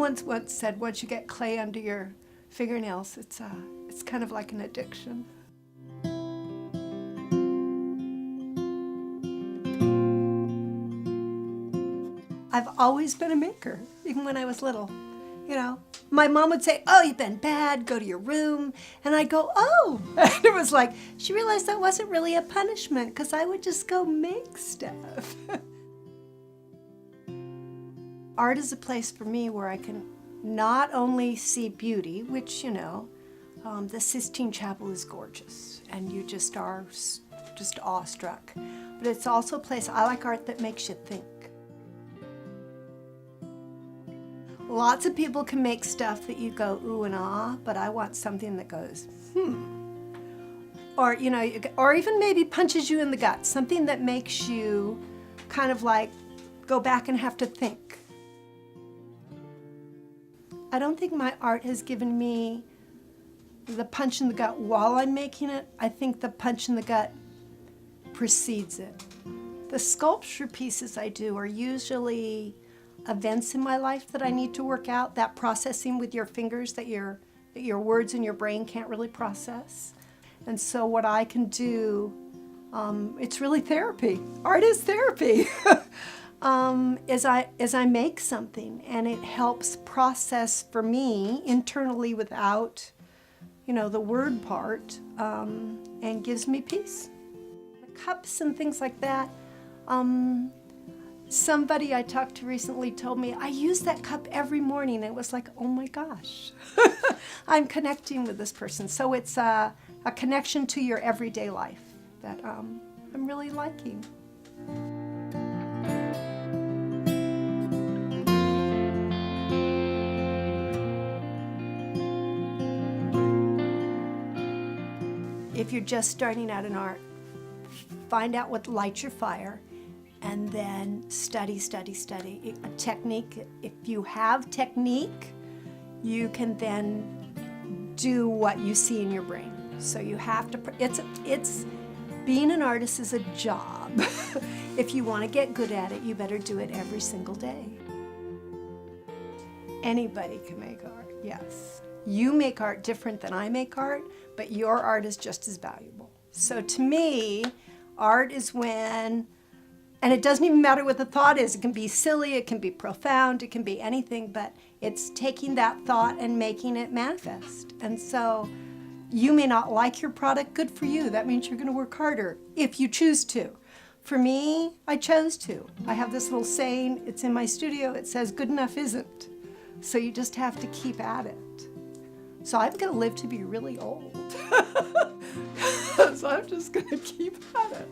once said, once you get clay under your fingernails, it's kind of like an addiction. I've always been a maker, even when I was little. You know, my mom would say, "Oh, you've been bad, go to your room." And I'd go, "Oh." And it was like, she realized that wasn't really a punishment because I would just go make stuff. Art is a place for me where I can not only see beauty, which, you know, the Sistine Chapel is gorgeous and you just are just awestruck, but it's also a place, I like art that makes you think. Lots of people can make stuff that you go ooh and ah, but I want something that goes or, you know, or even maybe punches you in the gut, something that makes you kind of like go back and have to think. I don't think my art has given me the punch in the gut while I'm making it. I think the punch in the gut precedes it. The sculpture pieces I do are usually events in my life that I need to work out, that processing with your fingers that your words in your brain can't really process. And so what I can do, it's really therapy. Art is therapy. As I make something, and it helps process for me internally without, you know, the word part, and gives me peace. The cups and things like that. Somebody I talked to recently told me, I use that cup every morning. It was like, oh my gosh, I'm connecting with this person. So it's a connection to your everyday life that I'm really liking. If you're just starting out in art, find out what lights your fire and then study, study, study. A technique, if you have technique, you can then do what you see in your brain. So you have to, it's being an artist is a job. If you want to get good at it, you better do it every single day. Anybody can make art, yes. You make art different than I make art, but your art is just as valuable. So to me, art is when, and it doesn't even matter what the thought is, it can be silly, it can be profound, it can be anything, but it's taking that thought and making it manifest. And so you may not like your product, good for you. That means you're gonna work harder if you choose to. For me, I chose to. I have this little saying, it's in my studio, it says, good enough isn't. So you just have to keep at it. So I'm gonna live to be really old. So I'm just gonna keep at it.